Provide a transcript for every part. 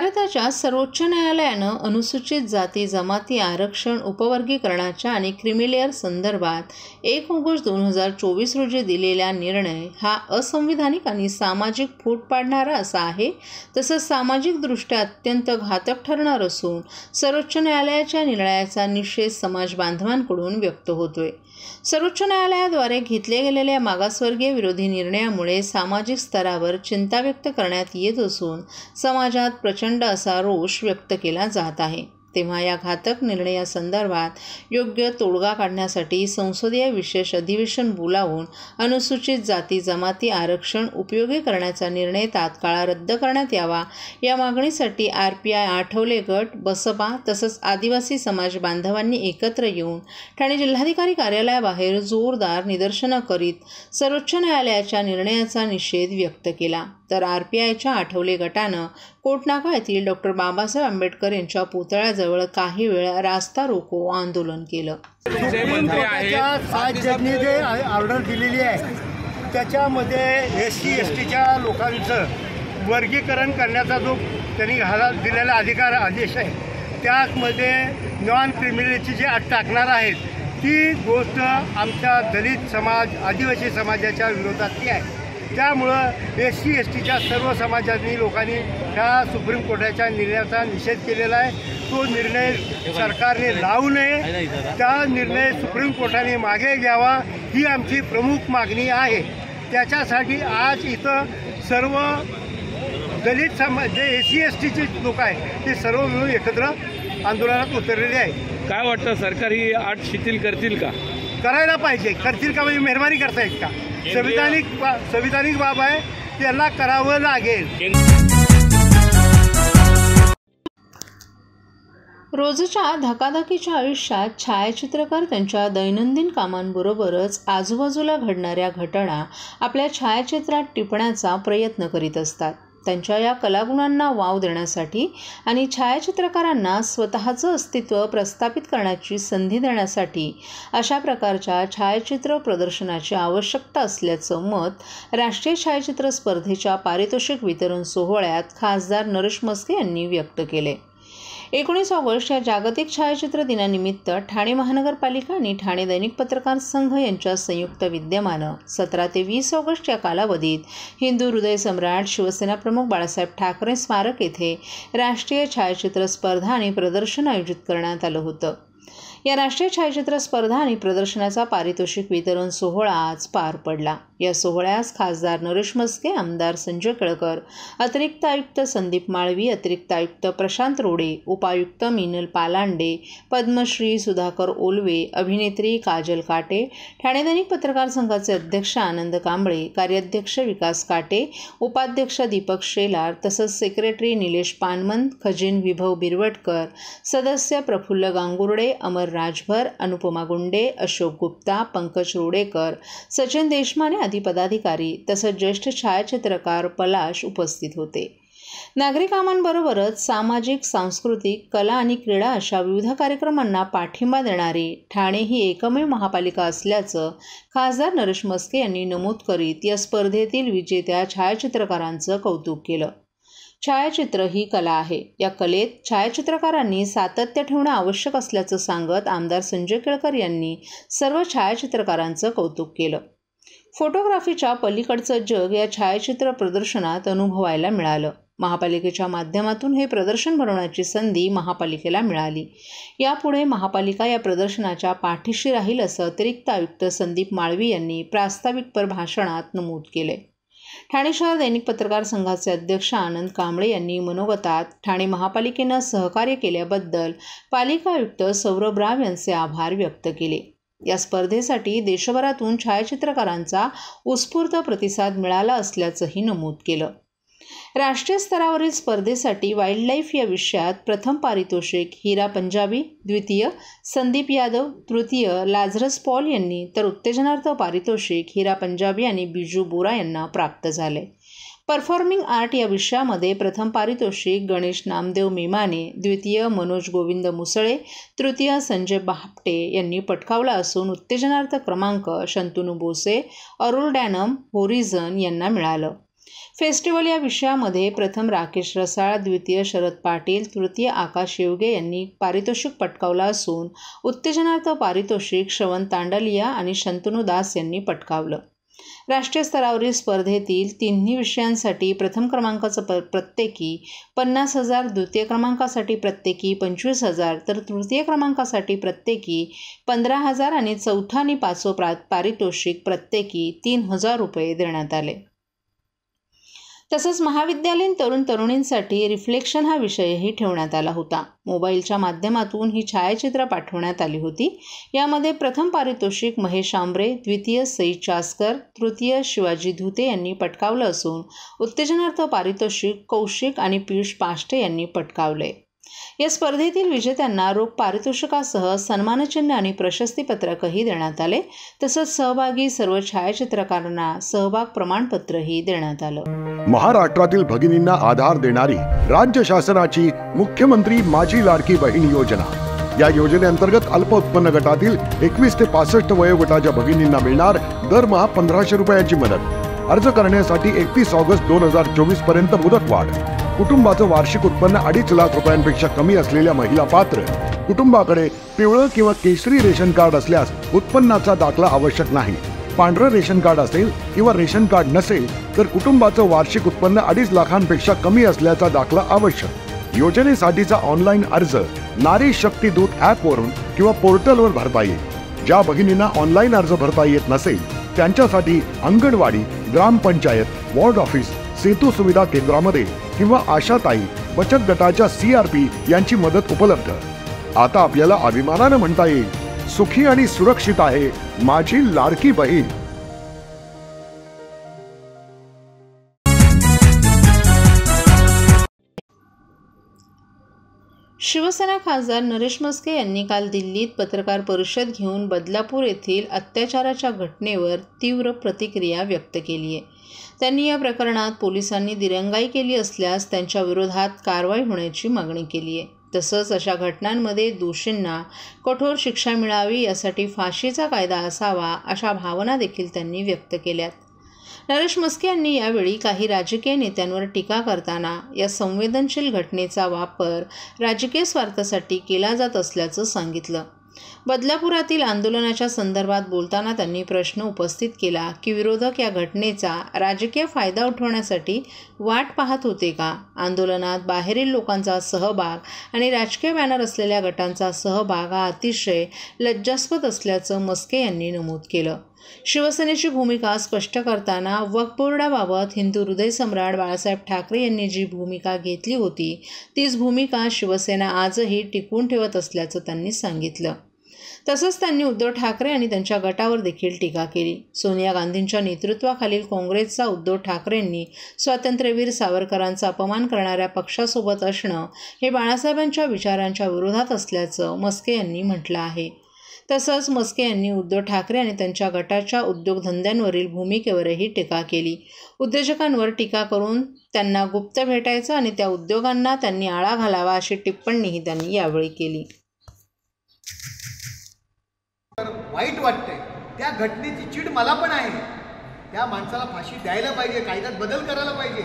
भारताच्या सर्वोच्च न्यायालयानं अनुसूचित जाती जमाती आरक्षण उपवर्गीकरणाच्या आणि क्रिमिलेअर संदर्भात 1 ऑगस्ट 2024 रोजी दिलेला निर्णय हा असंविधानिक आणि सामाजिक फूट पाडणारा असा आहे. तसंच सामाजिकदृष्ट्या अत्यंत घातक ठरणार असून सर्वोच्च न्यायालयाच्या निर्णयाचा निषेध समाज बांधवांकडून व्यक्त होतोय. सर्वोच्च न्यायालयाद्वारे घेतले गेलेल्या मागासवर्गीय विरोधी निर्णयामुळे सामाजिक स्तरावर चिंता व्यक्त करण्यात येत असून समाजात प्रचंड असा रोष व्यक्त केला जात आहे. तेव्हा या घातक निर्णयासंदर्भात योग्य तोडगा काढण्यासाठी संसदीय विशेष अधिवेशन बोलावून अनुसूचित जाती जमाती आरक्षण उपयोगी करण्याचा निर्णय तात्काळ रद्द करण्यात यावा या मागणीसाठी RPI आठवले गट, बसपा तसंच आदिवासी समाज बांधवांनी एकत्र येऊन ठाणे जिल्हाधिकारी कार्यालयाबाहेर जोरदार निदर्शनं करीत सर्वोच्च न्यायालयाच्या निर्णयाचा निषेध व्यक्त केला. तर RPIच्या आठवले गटानं कोटनाका येथील डॉ. बाबासाहेब आंबेडकर यांच्या पुतळ्याजवळ काही वेळ रास्ता रोको आंदोलन केलं. सुप्रीम कोर्टाच्या 7 जजनी जे ऑर्डर दिलेली आहे त्याच्यामध्ये SC STच्या लोकांचं वर्गीकरण करण्याचा जो त्यांनी दिलेला आदेश आहे त्यामध्ये नॉन क्रिमिनलची जी अट टाकणार आहेत ती गोष्ट आमच्या दलित समाज आदिवासी समाजाच्या विरोधातली आहे. त्यामुळं SC STच्या सर्व समाजांनी लोकांनी ह्या सुप्रीम कोर्टाच्या निर्णयाचा निषेध केलेला आहे. तो निर्णय सरकारने लावू नये, त्या निर्णय सुप्रीम कोर्टाने मागे घ्यावा ही आमची प्रमुख मागणी आहे. त्याच्यासाठी आज इथं सर्व दलित समाज जे SC STचे लोक आहेत ते सर्व मिळून एकत्र आंदोलनात उतरलेले आहे. काय वाटतं, सरकार ही अट शिथिल करतील का? करायला पाहिजे. करतील का म्हणजे मेहरबानी करतायत का? संविधानिक बाब आहे, त्याला करावं लागेल. रोजच्या धकाधकीच्या आयुष्यात छायाचित्रकार त्यांच्या दैनंदिन कामांबरोबरच आजूबाजूला घडणाऱ्या घटना आपल्या छायाचित्रात टिपण्याचा प्रयत्न करीत असतात. त्यांच्या या कलागुणांना वाव देण्यासाठी आणि छायाचित्रकारांना स्वतःचं अस्तित्व प्रस्थापित करण्याची संधी देण्यासाठी अशा प्रकारच्या छायाचित्र प्रदर्शनाची आवश्यकता असल्याचं मत राष्ट्रीय छायाचित्र स्पर्धेच्या पारितोषिक वितरण सोहळ्यात खासदार नरेश म्हस्के यांनी व्यक्त केले. 19 ऑगस्ट या जागतिक छायाचित्र दिनानिमित्त ठाणे महानगरपालिका आणि ठाणे दैनिक पत्रकार संघ यांच्या संयुक्त विद्यमानं 17 ते 20 ऑगस्ट या कालावधीत हिंदू हृदय सम्राट शिवसेना प्रमुख बाळासाहेब ठाकरे स्मारक येथे राष्ट्रीय छायाचित्र स्पर्धा आणि प्रदर्शन आयोजित करण्यात आलं होतं. या राष्ट्रीय छायाचित्र स्पर्धा आणि प्रदर्शनाचा पारितोषिक वितरण सोहळा आज पार पडला. या सोहळ्यास खासदार नरेश म्हस्के, आमदार संजय केळकर, अतिरिक्त आयुक्त संदीप माळवी, अतिरिक्त आयुक्त प्रशांत रोडे, उपायुक्त मिनल पालांडे, पद्मश्री सुधाकर ओलवे, अभिनेत्री काजल काटे, ठाणे दैनिक पत्रकार संघाचे अध्यक्ष आनंद कांबळे, कार्याध्यक्ष विकास काटे, उपाध्यक्ष दीपक शेलार तसंच सेक्रेटरी निलेश पानमंत, खजिन विभव बिरवटकर, सदस्य प्रफुल्ल गांगुर्डे, अमर राजभर, अनुपमा गुंडे, अशोक गुप्ता, पंकज रोडेकर, सचिन देशमाने आदी पदाधिकारी तसंच ज्येष्ठ छायाचित्रकार पलाश उपस्थित होते. नागरी कामांबरोबरच सामाजिक, सांस्कृतिक, कला आणि क्रीडा अशा विविध कार्यक्रमांना पाठिंबा देणारी ठाणे ही एकमेव महापालिका असल्याचं खासदार नरेश म्हस्के यांनी नमूद करीत या स्पर्धेतील विजेत्या छायाचित्रकारांचं कौतुक केलं. छायाचित्र ही कला आहे. या कलेत छायाचित्रकारांनी सातत्य ठेवणं आवश्यक असल्याचं सांगत आमदार संजय केळकर यांनी सर्व छायाचित्रकारांचं कौतुक केलं. फोटोग्राफीच्या पलीकडचं जग या छायाचित्र प्रदर्शनात अनुभवायला मिळालं. महापालिकेच्या माध्यमातून हे प्रदर्शन भरवण्याची संधी महापालिकेला मिळाली. यापुढे महापालिका या प्रदर्शनाच्या पाठीशी राहील असं अतिरिक्त आयुक्त संदीप माळवी यांनी प्रास्ताविकपर भाषणात नमूद केले. ठाणे शहर दैनिक पत्रकार संघाचे अध्यक्ष आनंद कांबळे यांनी मनोगतात ठाणे महापालिकेनं सहकार्य केल्याबद्दल पालिका आयुक्त सौरभ राव यांचे आभार व्यक्त केले. या स्पर्धेसाठी देशभरातून छायाचित्रकारांचा उत्स्फूर्त प्रतिसाद मिळाला असल्याचंही नमूद केलं. राष्ट्रीय स्तरावरील स्पर्धेसाठी वाईल्ड लाईफ या विषयात प्रथम पारितोषिक हिरा पंजाबी, द्वितीय संदीप यादव, तृतीय लाझरस पॉल यांनी तर उत्तेजनार्थ पारितोषिक हिरा पंजाबी आणि बिजू बोरा यांना प्राप्त झाले. परफॉर्मिंग आर्ट या विषयामध्ये प्रथम पारितोषिक गणेश नामदेव मेमाने, द्वितीय मनोज गोविंद मुसळे, तृतीय संजय बापटे यांनी पटकावला असून उत्तेजनार्थ क्रमांक शंतनू बोसे, अरुल डॅनम, होरिझन यांना मिळालं. फेस्टिवल या विषयामध्ये प्रथम राकेश रसाळ, द्वितीय शरद पाटील, तृतीय आकाश येवगे यांनी पारितोषिक पटकावलं असून उत्तेजनार्थ पारितोषिक श्रवण तांडलिया आणि शंतनू दास यांनी पटकावलं. राष्ट्रीय स्तरावरील स्पर्धेतील तिन्ही विषयांसाठी प्रथम क्रमांकाचं प्रत्येकी 50,000, द्वितीय क्रमांकासाठी प्रत्येकी 25,000 तर तृतीय क्रमांकासाठी प्रत्येकी 15,000 आणि चौथा आणि पाचवं पारितोषिक प्रत्येकी 3,000 रुपये देण्यात आले. तसंच महाविद्यालयीन तरुण तरुणींसाठी रिफ्लेक्शन हा विषयही ठेवण्यात आला होता. मोबाईलच्या माध्यमातून ही छायाचित्र पाठवण्यात आली होती. यामध्ये प्रथम पारितोषिक महेश आंब्रे, द्वितीय सई चासकर, तृतीय शिवाजी धुते यांनी पटकावलं असून उत्तेजनार्थ पारितोषिक कौशिक आणि पियुष पाष्टे यांनी पटकावले. या स्पर्धेतील विजेत्यांना रोख पारितोषिकासह सन्मानचिन्ह आणि प्रशस्तीपत्रकही देण्यात आले. तसंच सहभागी सर्व छायाचित्रकारांना सहभाग प्रमाणपत्रही देण्यात आलं. महाराष्ट्रातील भगिनींना आधार देणारी राज्य शासनाची मुख्यमंत्री माझी लाडकी बहीण योजना. या योजनेअंतर्गत अल्प उत्पन्न गटातील 21 ते 65 वयोगटाच्या भगिनींना मिळणार दरमहा 1,500 रुपयांची मदत. अर्ज करण्यासाठी 31 ऑगस्ट 2024 पर्यंत मुदतवाढ. कुटुंबाचं वार्षिक उत्पन्न 2.5 लाख रुपयांपेक्षा कमी असलेल्या महिला पात्र. कुटुंबाकडे पिवळं किंवा केशरी रेशन कार्ड असल्यास उत्पन्नाचा दाखला आवश्यक नाही. पांढरं रेशन कार्ड असेल किंवा रेशन कार्ड नसेल तर कुटुंबाचं वार्षिक उत्पन्न 2.5 लाखांपेक्षा कमी असल्याचा दाखला आवश्यक. योजनेसाठीचा ऑनलाईन अर्ज नारी शक्ती दूत ॲपवरून किंवा पोर्टलवर भरता येईल. ज्या भगिनींना ऑनलाईन अर्ज भरता येत नसेल त्यांच्यासाठी अंगणवाडी, ग्रामपंचायत, वॉर्ड ऑफिस, सेतू सुविधा केंद्रामध्ये किंवा आशाताई बचत गटाच्या CRP यांची मदत उपलब्ध. आता आपल्याला अभिमानानं म्हणता येईल, सुखी आणि सुरक्षित आहे माझी लाडकी बहीण. शिवसेना खासदार नरेश म्हस्के यांनी काल दिल्लीत पत्रकार परिषद घेऊन बदलापूर येथील अत्याचाराच्या घटनेवर तीव्र प्रतिक्रिया व्यक्त केली आहे. त्यांनी या प्रकरणात पोलिसांनी दिरंगाई केली असल्यास त्यांच्या विरोधात कारवाई होण्याची मागणी केली आहे. तसंच अशा घटनांमध्ये दोषींना कठोर शिक्षा मिळावी यासाठी फाशीचा कायदा असावा अशा भावना देखील त्यांनी व्यक्त केल्यात. नरेश म्हस्के यांनी यावेळी काही राजकीय नेत्यांवर टीका करताना या संवेदनशील घटनेचा वापर राजकीय स्वार्थासाठी केला जात असल्याचं सांगितलं. बदलापुरातील आंदोलनाच्या संदर्भात बोलताना त्यांनी प्रश्न उपस्थित केला की विरोधक या घटनेचा राजकीय फायदा उठवण्यासाठी वाट पाहत होते का? आंदोलनात बाहेरील लोकांचा सहभाग आणि राजकीय बॅनर असलेल्या गटांचा सहभाग हा अतिशय लज्जास्पद असल्याचं म्हस्के यांनी नमूद केलं. शिवसेनेची भूमिका स्पष्ट करताना वक्फ बोर्डाबाबत हिंदू हृदय सम्राट बाळासाहेब ठाकरे यांनी जी भूमिका घेतली होती तीच भूमिका शिवसेना आजही टिकवून ठेवत असल्याचं त्यांनी सांगितलं. तसंच त्यांनी उद्धव ठाकरे आणि त्यांच्या गटावर देखील टीका केली. सोनिया गांधींच्या नेतृत्वाखालील काँग्रेसचा उद्धव ठाकरेंनी स्वातंत्र्यवीर सावरकरांचा अपमान करणाऱ्या पक्षासोबत असणं हे बाळासाहेबांच्या विचारांच्या विरोधात असल्याचं म्हस्के यांनी म्हटलं आहे. तसंच म्हस्के यांनी उद्धव ठाकरे आणि त्यांच्या गटाच्या उद्योगधंद्यांवरील भूमिकेवरही टीका केली. उद्योजकांवर टीका करून त्यांना गुप्त भेटायचं आणि त्या उद्योगांना त्यांनी आळा घालावा अशी टिप्पणीही त्यांनी यावेळी केली. वाईट वाटतंय, त्या घटनेची चीड मला पण आहे. त्या माणसाला फाशी द्यायला पाहिजे, कायद्यात बदल करायला पाहिजे,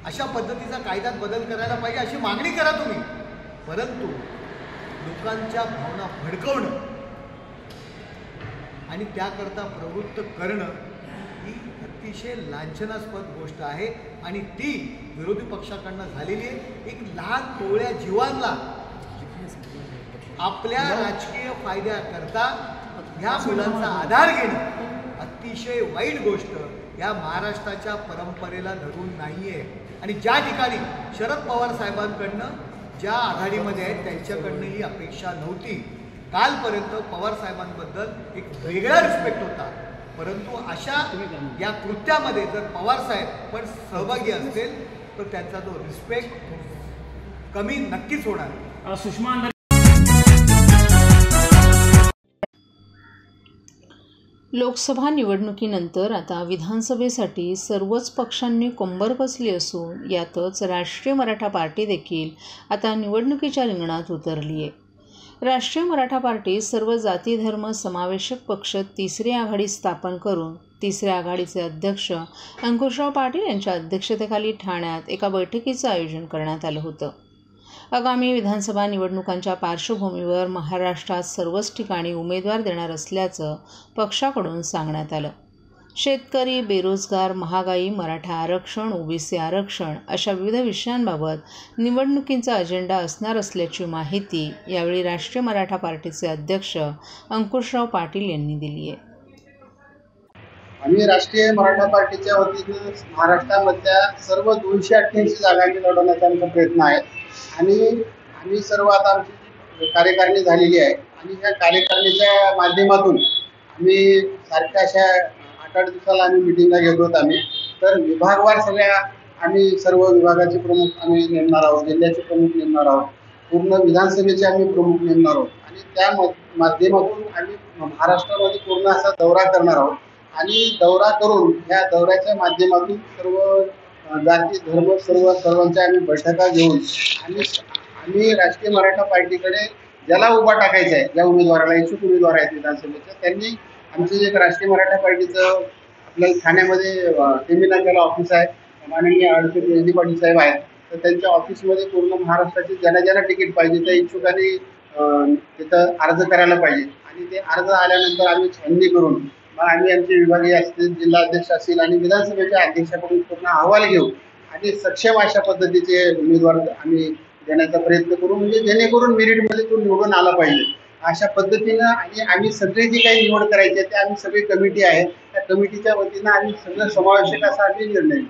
अशा पद्धतीचा कायद्यात बदल करायला पाहिजे अशी मागणी करा तुम्ही. परंतु लोकांच्या भावना भडकवणं आणि त्याकरता प्रवृत्त करणं ही अतिशय लांछनास्पद गोष्ट आहे आणि ती विरोधी पक्षाकडनं झालेली आहे. एक लहान कोवळ्या जीवांना आपल्या राजकीय फायद्याकरता ह्या मुलांचा आधार घेणं अतिशय वाईट गोष्ट या महाराष्ट्राच्या परंपरेला धरून नाही आहे. आणि ज्या ठिकाणी शरद पवार साहेबांकडनं ज्या आघाडीमध्ये आहेत त्यांच्याकडनं ही अपेक्षा नव्हती. कालपर्यंत पवार साहेबांबद्दल एक वेगळा रिस्पेक्ट होता, परंतु अशा या कृत्यामध्ये जर पवार साहेब पण सहभागी असतील तर त्यांचा जो रिस्पेक्ट कमी नक्कीच होणार. सुषमा लोकसभा निवडणुकीनंतर आता विधानसभेसाठी सर्वच पक्षांनी कंबर कसली असून यातच राष्ट्रीय मराठा पार्टी देखील आता निवडणुकीच्या रिंगणात उतरली आहे. राष्ट्रीय मराठा पार्टी सर्व जाती धर्म समावेशक पक्ष तिसरी आघाडी स्थापन करून तिसऱ्या आघाडीचे अध्यक्ष अंकुशराव पाटील यांच्या अध्यक्षतेखाली ठाण्यात एका बैठकीचं आयोजन करण्यात आलं होतं. आगामी विधानसभा निवडणुकांच्या पार्श्वभूमीवर महाराष्ट्रात सर्वच ठिकाणी उमेदवार देणार असल्याचं पक्षाकडून सांगण्यात आलं. शेतकरी, बेरोजगार, महागाई, मराठा आरक्षण, ओबीसी आरक्षण अशा विविध विषयांबाबत निवडणुकींचा अजेंडा असणार असल्याची माहिती यावेळी राष्ट्रीय मराठा पार्टीचे अध्यक्ष अंकुशराव पाटील यांनी दिली आहे. आम्ही राष्ट्रीय मराठा पार्टीच्या वतीनं महाराष्ट्रामधल्या सर्व 288 जागांची लढवण्याचा आमचा प्रयत्न आहे आणि आम्ही सर्व आता आमची कार्यकारिणी झालेली आहे आणि ह्या कार्यकारिणीच्या माध्यमातून आम्ही सारख्या अशा 8-8 दिवसाला आम्ही मिटिंगला घेतो आहोत. आम्ही तर विभागवार सगळ्या आम्ही सर्व विभागाचे प्रमुख आम्ही नेमणार आहोत, जिल्ह्याचे प्रमुख नेमणार आहोत, पूर्ण विधानसभेचे आम्ही प्रमुख नेमणार आहोत आणि त्या माध्यमातून आम्ही महाराष्ट्रामध्ये पूर्ण असा दौरा करणार आहोत आणि दौरा करून ह्या दौऱ्याच्या माध्यमातून सर्व जाती धर्म सर्वांच्या आम्ही बैठका घेऊन आम्ही राष्ट्रीय मराठा पार्टीकडे ज्याला उभा टाकायचा आहे, ज्या उमेदवाराला इच्छुक उमेदवार आहेत विधानसभेचे, त्यांनी आमचं जे राष्ट्रीय मराठा पार्टीचं आपल्या ठाण्यामध्ये तेमिनाक्याला ऑफिस आहे, माननीय अडचणी पाटील साहेब आहेत, तर त्यांच्या ऑफिसमध्ये पूर्ण महाराष्ट्राचे ज्यांना तिकीट पाहिजे त्या इच्छुकांनी तिथं अर्ज करायला पाहिजे आणि ते अर्ज आल्यानंतर आम्ही छाननी करून मग आम्ही आमचे विभागीय असतील, जिल्हा अध्यक्ष असतील आणि विधानसभेच्या अध्यक्षाकडून पूर्ण अहवाल घेऊ आणि सक्षम अशा पद्धतीचे उमेदवार आम्ही देण्याचा प्रयत्न करू, म्हणजे जेणेकरून मेरिटमध्ये तो निवडून आला पाहिजे अशा पद्धतीनं. आणि आम्ही सगळे जे काही निवड करायचे ते आम्ही सगळी कमिटी आहे, त्या कमिटीच्या वतीनं आम्ही सगळं समावेशक असा आम्ही निर्णय